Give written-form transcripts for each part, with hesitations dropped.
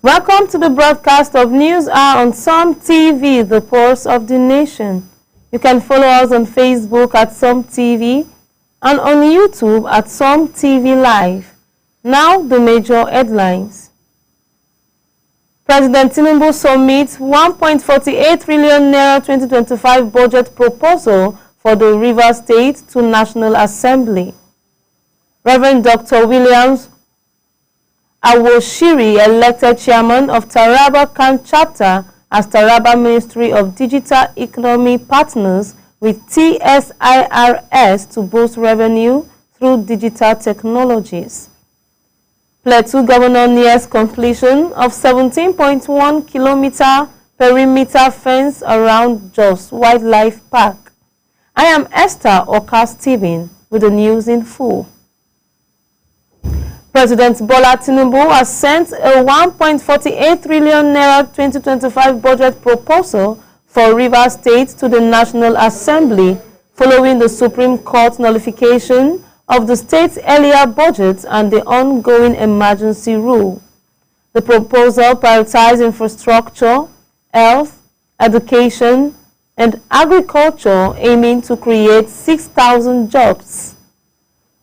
Welcome to the broadcast of News Hour on Some TV, the pulse of the nation. You can follow us on Facebook at Some TV and on YouTube at Some TV Live. Now, the major headlines. President Tinubu submits 1.48 trillion naira 2025 budget proposal for the Rivers State to National Assembly. Reverend Dr. Williams Awoshiri elected chairman of Taraba Camp chapter as Taraba Ministry of Digital Economy partners with TSIRS to boost revenue through digital technologies. Plateau Governor nears completion of 17.1 kilometer perimeter fence around Jos Wildlife Park. I am Esther Oka-Steven with the news in full. President Bola Tinubu has sent a 1.48 trillion naira 2025 budget proposal for Rivers State to the National Assembly following the Supreme Court nullification of the state's earlier budget and the ongoing emergency rule. The proposal prioritizes infrastructure, health, education, and agriculture, aiming to create 6,000 jobs.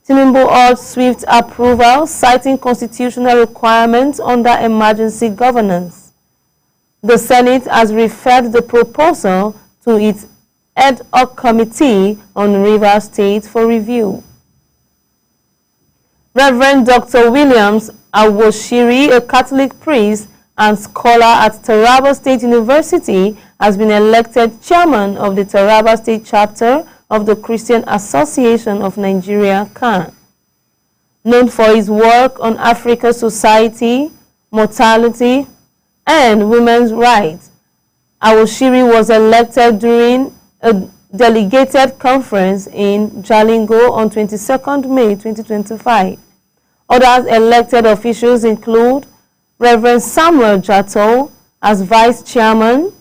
Tinubu urged swift approval, citing constitutional requirements under emergency governance. The Senate has referred the proposal to its ad hoc committee on Rivers State for review. Reverend Dr. Williams Awoshiri, a Catholic priest and scholar at Taraba State University, has been elected chairman of the Taraba State chapter of the Christian Association of Nigeria, CAN. Known for his work on African society, mortality, and women's rights, Awoshiri was elected during a delegated conference in Jalingo on 22nd May 2025. Others elected officials include Reverend Samuel Jato as Vice Chairman,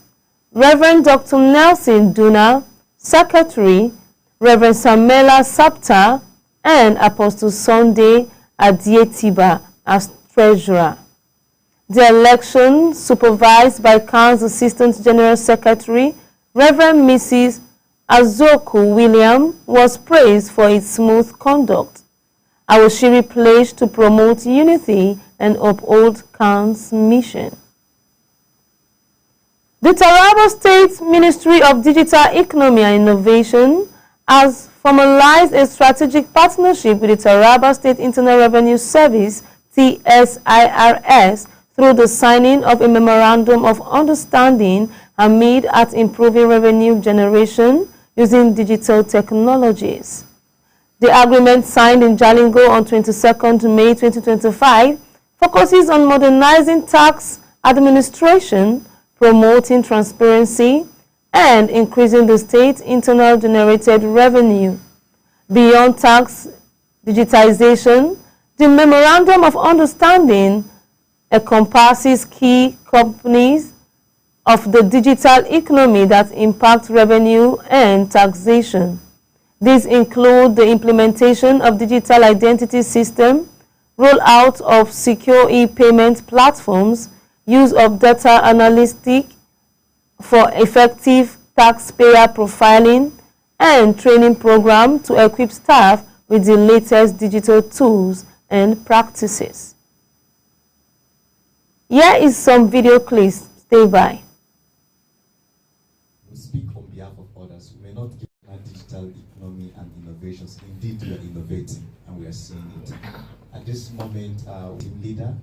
Reverend Dr. Nelson Duna, Secretary, Reverend Samela Sapta, and Apostle Sunday Adietiba as Treasurer. The election, supervised by CAN's Assistant General Secretary, Reverend Mrs. Azoku William, was praised for its smooth conduct. Awoshiri pledged to promote unity and uphold CAN's mission. The Taraba State Ministry of Digital Economy and Innovation has formalized a strategic partnership with the Taraba State Internal Revenue Service, TSIRS, through the signing of a Memorandum of Understanding aimed at improving revenue generation using digital technologies. The agreement signed in Jalingo on 22nd May 2025 focuses on modernizing tax administration, promoting transparency, and increasing the state's internal generated revenue. Beyond tax digitization, the Memorandum of Understanding encompasses key companies of the digital economy that impact revenue and taxation. These include the implementation of digital identity system, rollout of secure e-payment platforms, use of data analytics for effective taxpayer profiling, and training program to equip staff with the latest digital tools and practices. Here is some video clips. Stay by. We speak on behalf of others. We may not give our digital economy and innovations. Indeed, we are innovating and we are seeing it. At this moment, team leader,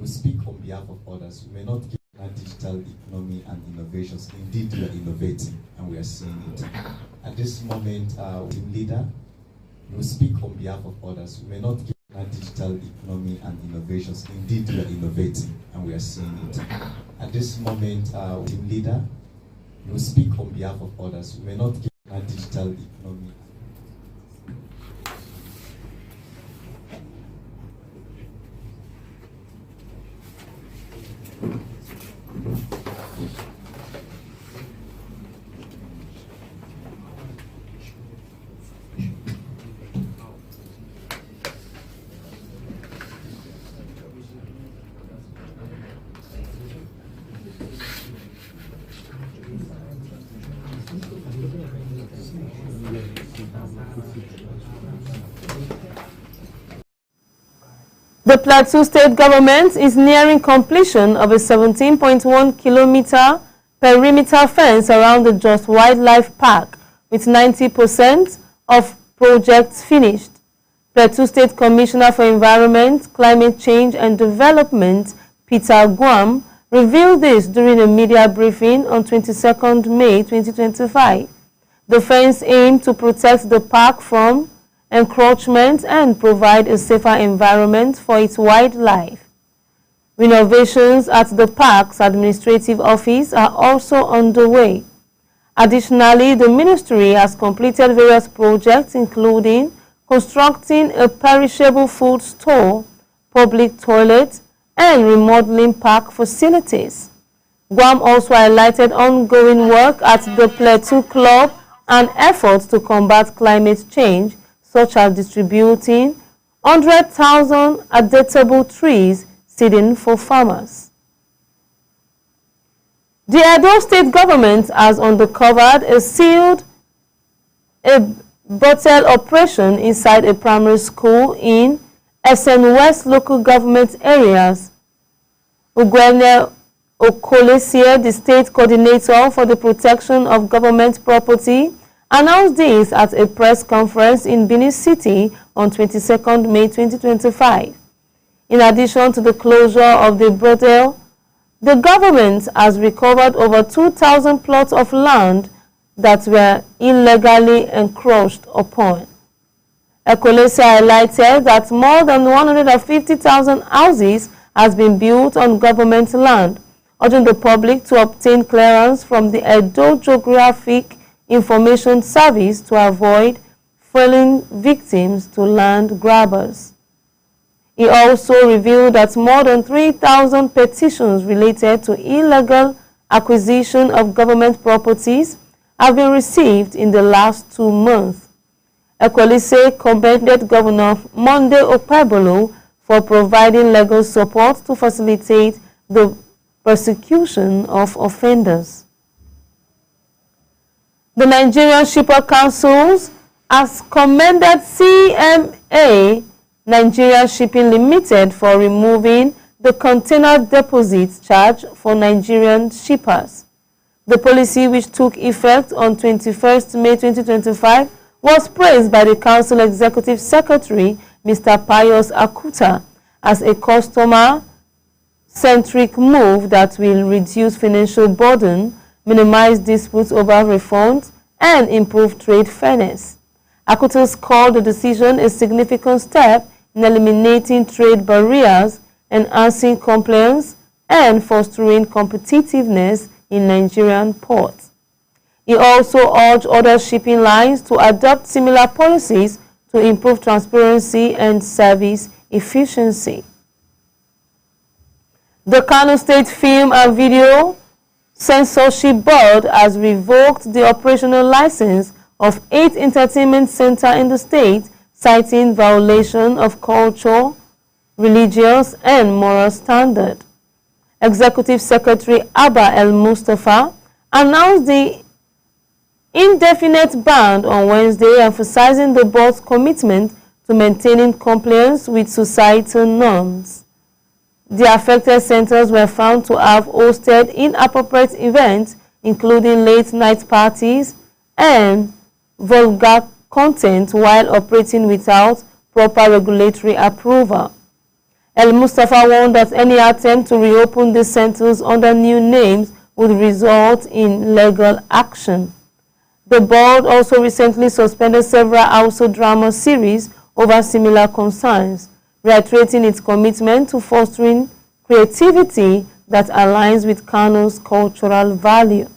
we speak on behalf of others. We may not give our digital economy and innovations. Indeed, we are innovating and we are seeing it. At this moment, team leader, we speak on behalf of others. We may not give our digital economy and innovations. Indeed, we are innovating and we are seeing it. At this moment, team leader, we speak on behalf of others. We may not give our digital economy. The Plateau State government is nearing completion of a 17.1-kilometer perimeter fence around the Jos Wildlife Park, with 90% of projects finished. Plateau State Commissioner for Environment, Climate Change and Development, Peter Guam, revealed this during a media briefing on 22nd May 2025. The fence aimed to protect the park from encroachment and provide a safer environment for its wildlife. Renovations at the park's administrative office are also underway. Additionally, the ministry has completed various projects including constructing a perishable food store, public toilets, and remodeling park facilities. Guam also highlighted ongoing work at the Plateau Club and efforts to combat climate change, such as distributing 100,000 adaptable trees seeding for farmers. The Edo State government has uncovered a brothel operation inside a primary school in SN West local government areas. Ugwene Okolesie, the state coordinator for the protection of government property, announced this at a press conference in Benin City on 22nd May 2025. In addition to the closure of the brothel, the government has recovered over 2,000 plots of land that were illegally encroached upon. Ekolese highlighted that more than 150,000 houses has been built on government land, urging the public to obtain clearance from the Edo Geographic Information Service to avoid falling victims to land grabbers. He also revealed that more than 3,000 petitions related to illegal acquisition of government properties have been received in the last 2 months. Ekolese commended Governor Monday Okpebholo for providing legal support to facilitate the prosecution of offenders. The Nigerian Shipper Council has commended CMA Nigeria Shipping Limited for removing the container deposit charge for Nigerian shippers. The policy, which took effect on 21st May 2025, was praised by the Council Executive Secretary, Mr. Pius Akuta, as a customer-centric move that will reduce financial burden, minimize disputes over refunds, and improve trade fairness. Akuta called the decision a significant step in eliminating trade barriers, enhancing compliance, and fostering competitiveness in Nigerian ports. He also urged other shipping lines to adopt similar policies to improve transparency and service efficiency. The Kano State Film and Video Censorship Board has revoked the operational license of 8 entertainment centers in the state, citing violation of cultural, religious, and moral standards. Executive Secretary Abba El Mustafa announced the indefinite ban on Wednesday, emphasizing the board's commitment to maintaining compliance with societal norms. The affected centers were found to have hosted inappropriate events, including late-night parties and vulgar content, while operating without proper regulatory approval. El Mustafa warned that any attempt to reopen the centers under new names would result in legal action. The board also recently suspended several household drama series over similar concerns, reiterating its commitment to fostering creativity that aligns with Kano's cultural value.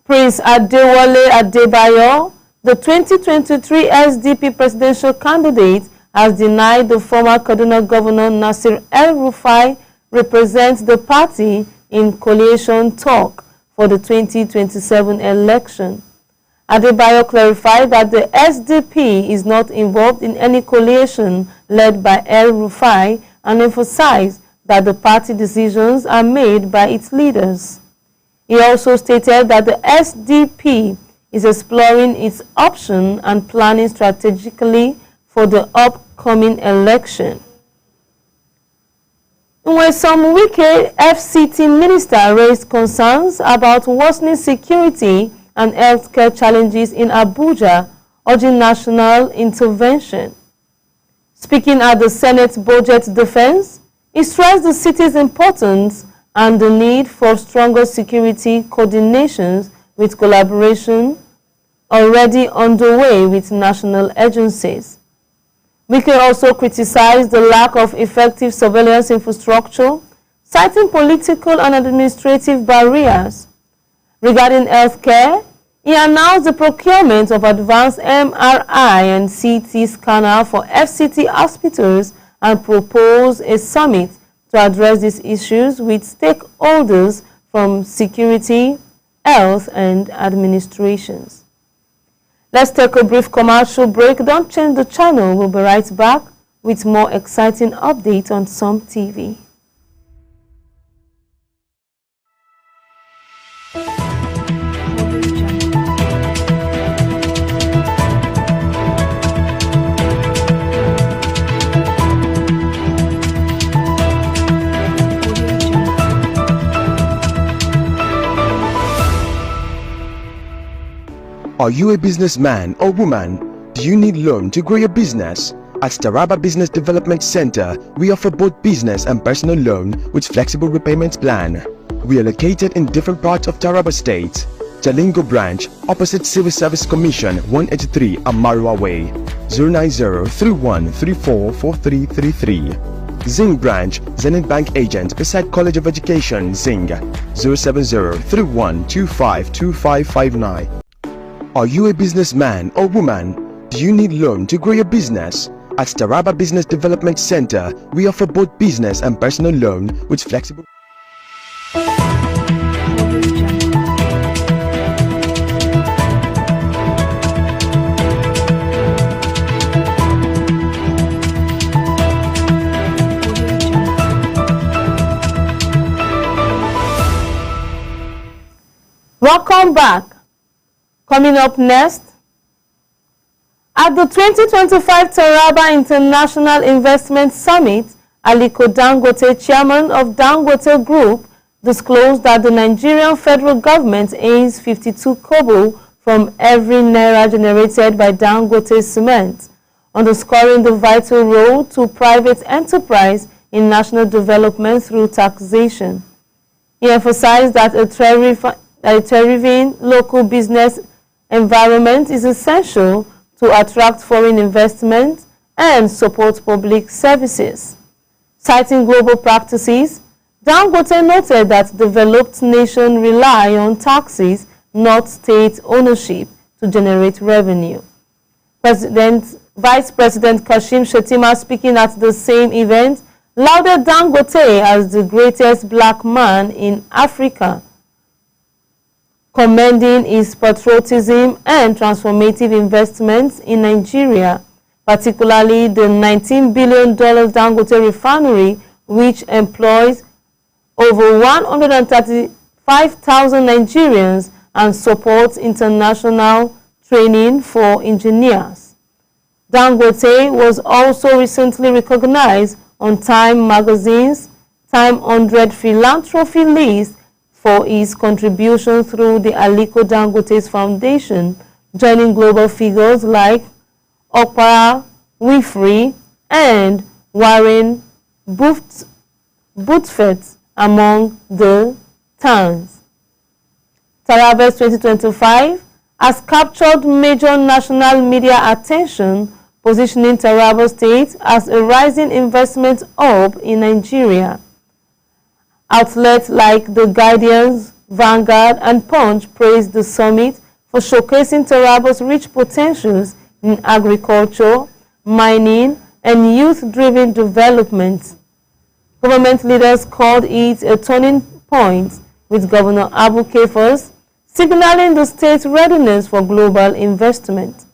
Prince Adewale Adebayo, the 2023 SDP presidential candidate, has denied the former Kaduna Governor Nasir El-Rufai represents the party in coalition talk for the 2027 election. Adebayo clarified that the SDP is not involved in any coalition led by El-Rufai and emphasized that the party decisions are made by its leaders. He also stated that the SDP is exploring its option and planning strategically for the coming election. When some Wike FCT minister raised concerns about worsening security and healthcare challenges in Abuja, urging national intervention. Speaking at the Senate Budget Defense, he stressed the city's importance and the need for stronger security coordinations with collaboration already underway with national agencies. Wike also criticized the lack of effective surveillance infrastructure, citing political and administrative barriers. Regarding healthcare, he announced the procurement of advanced MRI and CT scanner for FCT hospitals and proposed a summit to address these issues with stakeholders from security, health, and administrations. Let's take a brief commercial break. Don't change the channel. We'll be right back with more exciting updates on Some TV. Are you a businessman or woman? Do you need loan to grow your business? At Taraba Business Development Center, we offer both business and personal loan with flexible repayment plan. We are located in different parts of Taraba State. Jalingo branch, opposite Civil Service Commission, 183 Amarua Way, 090-3134-4333. Zing branch, Zenith Bank agent beside College of Education, Zing, 070-3125-2559. Are you a businessman or woman? Do you need loan to grow your business? At Taraba Business Development Center, we offer both business and personal loan with flexible. Welcome back. Coming up next, at the 2025 Taraba International Investment Summit, Aliko Dangote, chairman of Dangote Group, disclosed that the Nigerian federal government aims 52 kobo from every naira generated by Dangote Cement, underscoring the vital role to private enterprise in national development through taxation. He emphasized that a thriving local business environment is essential to attract foreign investment and support public services. Citing global practices, Dangote noted that developed nations rely on taxes, not state ownership, to generate revenue. Vice President Kashim Shettima, speaking at the same event, lauded Dangote as the greatest black man in Africa, commending his patriotism and transformative investments in Nigeria, particularly the $19 billion Dangote refinery, which employs over 135,000 Nigerians and supports international training for engineers. Dangote was also recently recognized on Time Magazine's Time 100 philanthropy list for his contribution through the Aliko Dangote's Foundation, joining global figures like Oprah Winfrey and Warren Buffett among the tons. Taraba's 2025 has captured major national media attention, positioning Taraba State as a rising investment hub in Nigeria. Outlets like The Guardian, Vanguard, and Punch praised the summit for showcasing Taraba's rich potentials in agriculture, mining, and youth-driven development. Government leaders called it a turning point, with Governor Abu Kefas signaling the state's readiness for global investment.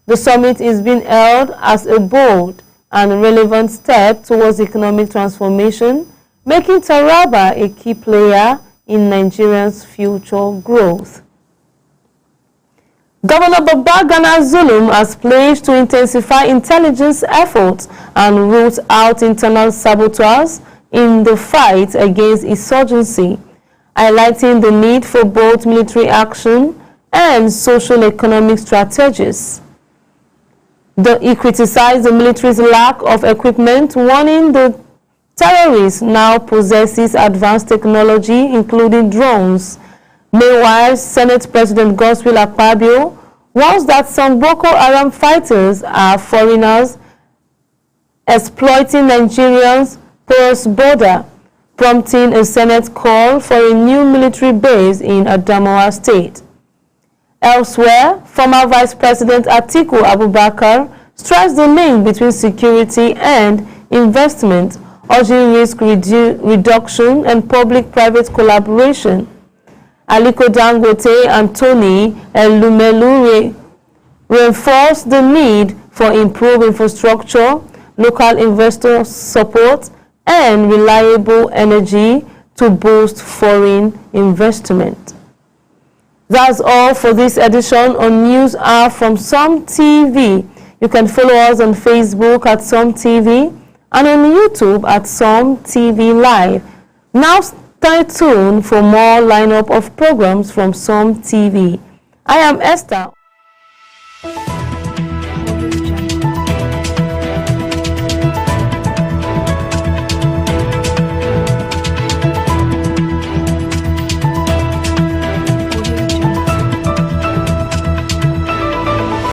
The summit is being held as a bold and relevant step towards economic transformation, making Taraba a key player in Nigeria's future growth. Governor Babagana Zulum has pledged to intensify intelligence efforts and root out internal saboteurs in the fight against insurgency, highlighting the need for both military action and socio-economic strategies. He criticized the military's lack of equipment, warning the terrorists now possesses advanced technology, including drones. Meanwhile, Senate President Godswill Akpabio warns that some Boko Haram fighters are foreigners exploiting Nigerians' porous border, prompting a Senate call for a new military base in Adamawa State. Elsewhere, former Vice President Atiku Abubakar stressed the link between security and investment, urging risk reduction and public-private collaboration. Aliko Dangote and Tony Elumelu reinforced the need for improved infrastructure, local investor support, and reliable energy to boost foreign investment. That's all for this edition on News Hour from Some TV. You can follow us on Facebook at Some TV and on YouTube at Some TV Live. Now stay tuned for more lineup of programs from Some TV. I am Esther.